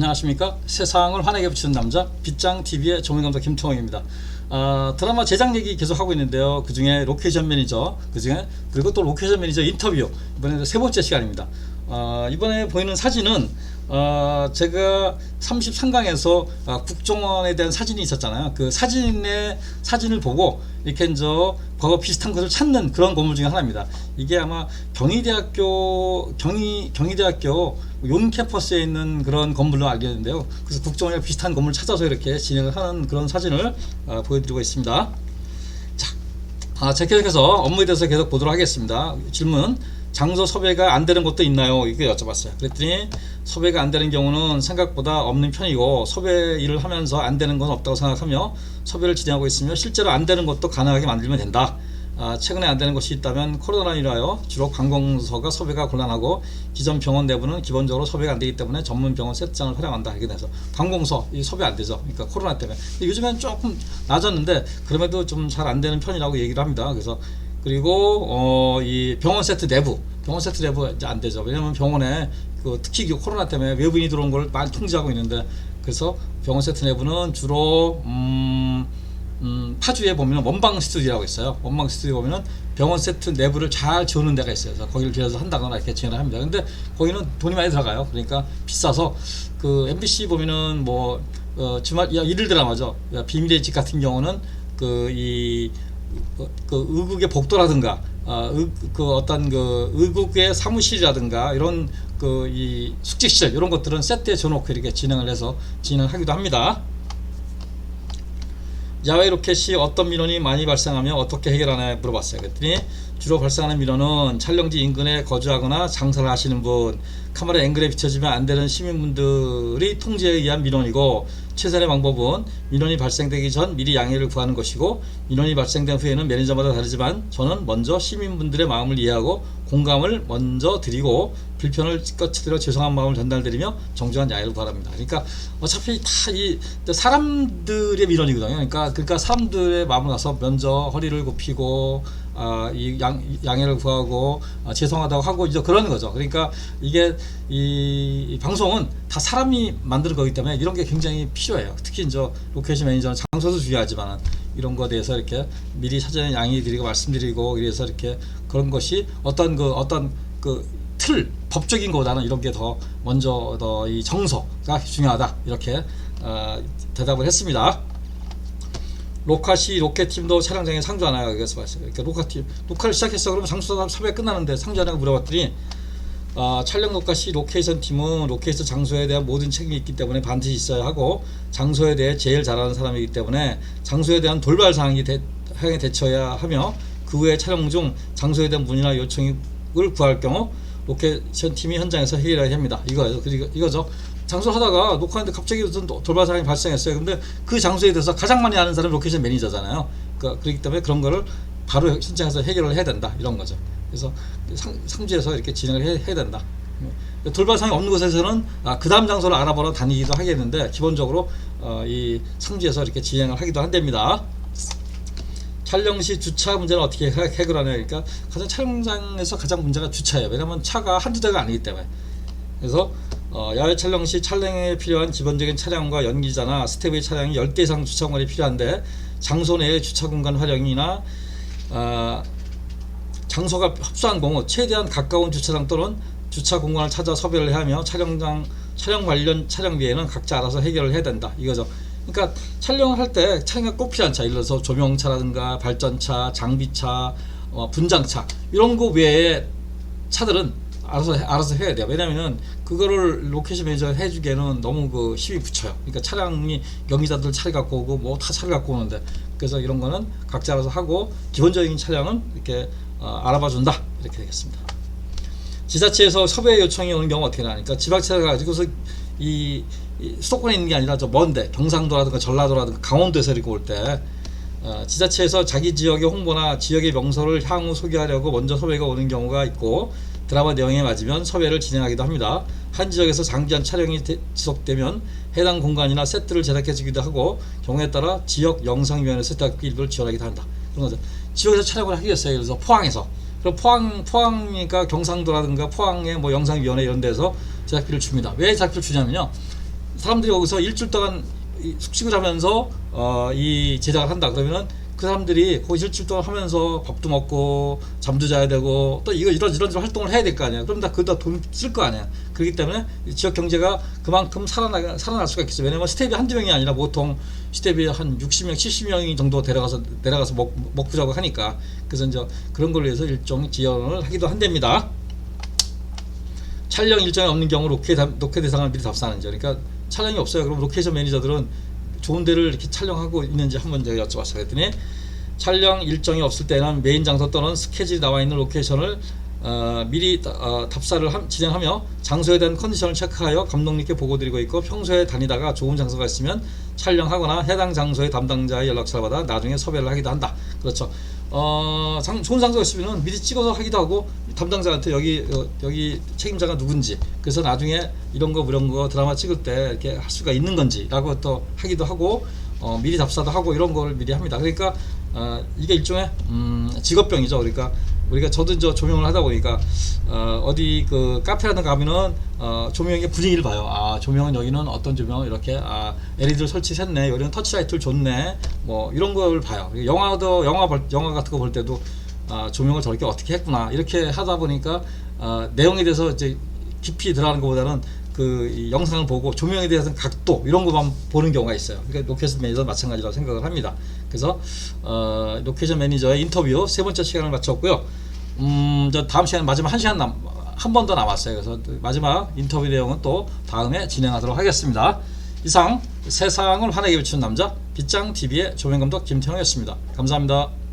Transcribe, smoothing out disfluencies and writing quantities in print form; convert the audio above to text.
안녕하십니까. 세상을 환하게 비추는 남자 빗장TV의 전문감독 김통호입니다. 드라마 제작 얘기 계속 하고 있는데요. 그 중에 로케이션 매니저, 그리고 또 로케이션 매니저 인터뷰, 이번에 세 번째 시간입니다. 이번에 보이는 사진은 제가 33강에서 국정원에 대한 사진이 있었잖아요. 그 사진을 보고 이렇게 과거 비슷한 것을 찾는 그런 건물 중에 하나입니다. 이게 아마 경희대학교 용 캠퍼스에 있는 그런 건물로 알려졌는데요. 그래서 국정원이랑 비슷한 건물 찾아서 이렇게 진행을 하는 그런 사진을 보여드리고 있습니다. 자, 계속해서 업무에 대해서 계속 보도록 하겠습니다. 질문: 장소 섭외가 안 되는 것도 있나요? 이렇게 여쭤봤어요. 그랬더니 섭외가 안 되는 경우는 생각보다 없는 편이고, 섭외 일을 하면서 안 되는 건 없다고 생각하며 섭외를 진행하고 있으며, 실제로 안 되는 것도 가능하게 만들면 된다. 최근에 안 되는 것이 있다면 코로나로 인하여 주로 관공서가 섭외가 곤란하고, 기존 병원 내부는 기본적으로 섭외가 안 되기 때문에 전문 병원 세트장을 활용한다. 이렇게 돼서 관공서 이 섭외 안 되죠. 그러니까 코로나 때문에. 요즘엔 조금 낮았는데 그럼에도 좀 잘 안 되는 편이라고 얘기를 합니다. 그래서 그리고 이 병원 세트 내부 이제 안 되죠. 왜냐면 병원에 특히 코로나 때문에 외부인이 들어온 걸 많이 통제하고 있는데, 그래서 병원 세트 내부는 주로 파주에 보면 원방 스튜디오라고 있어요. 원방 스튜디오 보면은 병원 세트 내부를 잘 지우는 데가 있어요. 그래서 거기를 빌려서 한다거나 이렇게 진행을 합니다. 근데 거기는 돈이 많이 들어가요. 그러니까 비싸서, 그 MBC 보면은 주말 일일 드라마죠. 비밀의 집 같은 경우는 의국의 복도라든가 어떤 의국의 사무실이라든가 이런 이 숙직시설 이런 것들은 세트에 줘놓고 이렇게 진행하기도 합니다. 야외 로켓이 어떤 민원이 많이 발생하며 어떻게 해결하나요? 물어봤어요. 그랬더니 주로 발생하는 민원은 촬영지 인근에 거주하거나 장사를 하시는 분, 카메라 앵글에 비춰지면 안 되는 시민분들이 통제에 의한 민원이고, 최선의 방법은 민원이 발생되기 전 미리 양해를 구하는 것이고, 민원이 발생된 후에는 매니저마다 다르지만 저는 먼저 시민분들의 마음을 이해하고 공감을 먼저 드리고 불편을 꺼치들어 죄송한 마음을 전달드리며 정중한 양해를 바랍니다. 그러니까 어차피 다 사람들의 민원이거든요. 그러니까 사람들의 마음을 가서 먼저 허리를 굽히고 이 양해를 구하고 죄송하다고 하고 이제 그러는 거죠. 그러니까 이게 이 방송은 다 사람이 만드는 거기 때문에 이런 게 굉장히 필요해요. 특히 이제 로케이션 매니저는 장소도 중요하지만 이런 거에 대해서 이렇게 미리 사전에 양해 드리고 말씀드리고, 이래서 이렇게 그런 것이 어떤 틀, 법적인 거보다는 이런 게 먼저 이 정서가 중요하다. 이렇게 대답을 했습니다. 로카시 로켓팀도 촬영장에 상주하나요? 그래서 봤어요. 그러니까 녹화를 시작했어. 그러면 장소 섭외 끝나는데 상주하냐고 물어봤더니, 촬영 녹화시 로케이션 팀은 로케이션 장소에 대한 모든 책임이 있기 때문에 반드시 있어야 하고, 장소에 대해 제일 잘하는 사람이기 때문에 장소에 대한 돌발 상황에 대처해야 하며, 그 후에 촬영 중 장소에 대한 문의나 요청을 구할 경우 로케이션 팀이 현장에서 해결해야 합니다. 이거죠. 장소를 하다가 녹화하는데 갑자기 무슨 돌발 상황이 발생했어요. 근데 그 장소에 대해서 가장 많이 아는 사람이 로케이션 매니저잖아요. 그렇기 때문에 그런 거를 바로 현장에서 해결을 해야 된다. 이런 거죠. 그래서 상주에서 이렇게 진행을 해야 된다. 돌발 상황이 없는 곳에서는 그 다음 장소를 알아보러 다니기도 하겠는데, 기본적으로 이 상주에서 이렇게 진행을 하기도 한답니다. 촬영 시 주차 문제는 어떻게 해결하냐. 그러니까 촬영장에서 가장 문제가 주차예요. 왜냐하면 차가 한두 대가 아니기 때문에. 그래서 야외 촬영 시 촬영에 필요한 기본적인 차량과 연기자나 스태프의 차량이 10대 이상 주차 공간이 필요한데, 장소 내의 주차 공간 활용이나 장소가 협소한 경우 최대한 가까운 주차장 또는 주차 공간을 찾아 섭외를 해야 하며, 촬영 관련 촬영비에는 각자 알아서 해결을 해야 된다. 이거죠. 그러니까 촬영을 할 때 차량이 꼭 필요한 차, 예를 들어서 조명차라든가 발전차, 장비차, 분장차, 이런 거 외에 차들은 알아서 해야 돼요. 왜냐면은 그거를 로케이션 매니저가 해주기에는 너무 힘이 붙여요. 그러니까 차량이 연기자들 차를 갖고 오고 다 차를 갖고 오는데, 그래서 이런 거는 각자 알아서 하고, 기본적인 차량은 이렇게 알아봐 준다. 이렇게 되겠습니다. 지자체에서 섭외 요청이 오는 경우 어떻게 나니까, 지방차가 가지고서 이 수도권에 있는 게 아니라 저 먼데 경상도라든가 전라도라든가 강원도에서 이렇게 올 때, 지자체에서 자기 지역의 홍보나 지역의 명소를 향후 소개하려고 먼저 섭외가 오는 경우가 있고, 드라마 내용에 맞으면 섭외를 진행하기도 합니다. 한 지역에서 장기간 촬영이 지속되면 해당 공간이나 세트를 제작해 주기도 하고, 경우에 따라 지역 영상위원회에서 제작비 일부를 지원하기도 한다. 그런 거죠. 지역에서 촬영을 하겠어요. 그래서 포항에서. 그럼 포항이니까 경상도라든가 포항의 영상위원회 이런 데서 제작비를 줍니다. 왜 제작비를 주냐면요, 사람들이 여기서 일주일 동안 숙식을 하면서 이 제작을 한다 그러면은 그 사람들이 거기 일주일 동안 하면서 밥도 먹고 잠도 자야 되고 또 이런 활동을 해야 될 거 아니야. 그럼 다 그다 돈 쓸 거 아니야. 그렇기 때문에 지역 경제가 그만큼 살아날 수가 있겠죠. 왜냐면 스텝이 한두 명이 아니라 보통 스텝이 한 60명, 70명 정도 내려가서 먹고 자고 하니까. 그래서 이제 그런 걸 위해서 일종 지원을 하기도 한답니다. 촬영 일정이 없는 경우 로케 대상을 미리 답사하는죠. 그러니까 촬영이 없어요. 그럼 로케이션 매니저들은 좋은 데를 이렇게 촬영하고 있는지 한번 제가 여쭤봤어요. 그랬더니 촬영 일정이 없을 때는 메인 장소 또는 스케줄이 나와 있는 로케이션을 미리 답사를 진행하며 장소에 대한 컨디션을 체크하여 감독님께 보고드리고 있고, 평소에 다니다가 좋은 장소가 있으면 촬영하거나 해당 장소의 담당자의 연락처를 받아 나중에 섭외를 하기도 한다. 그렇죠. 좋은 장소가 있으면 미리 찍어서 하기도 하고, 담당자한테 여기 책임자가 누군지, 그래서 나중에 이런 거 드라마 찍을 때 이렇게 할 수가 있는 건지 라고 또 하기도 하고, 미리 답사도 하고 이런 걸 미리 합니다. 그러니까 이게 일종의 직업병이죠. 그러니까 우리가 저도 조명을 하다 보니까 어디 그 카페라든가 가면은 조명의 분위기를 봐요. 조명은 여기는 어떤 조명 이렇게 LED를 설치했네, 여기는 터치라이트를 줬네, 뭐 이런 걸 봐요. 영화 같은 거 볼 때도 조명을 저렇게 어떻게 했구나 이렇게 하다 보니까 내용에 대해서 이제 깊이 들어가는 것보다는 그 영상을 보고 조명에 대해서는 각도 이런 것만 보는 경우가 있어요. 그러니까 로케이션 매니저 마찬가지라고 생각을 합니다. 그래서 로케이션 매니저의 인터뷰 세 번째 시간을 마쳤고요. 저 다음 시간 마지막 한 번 더 남았어요. 그래서 마지막 인터뷰 내용은 또 다음에 진행하도록 하겠습니다. 이상 세상을 환하게 비추는 남자 빗장TV의 조명감독 김태형이었습니다. 감사합니다.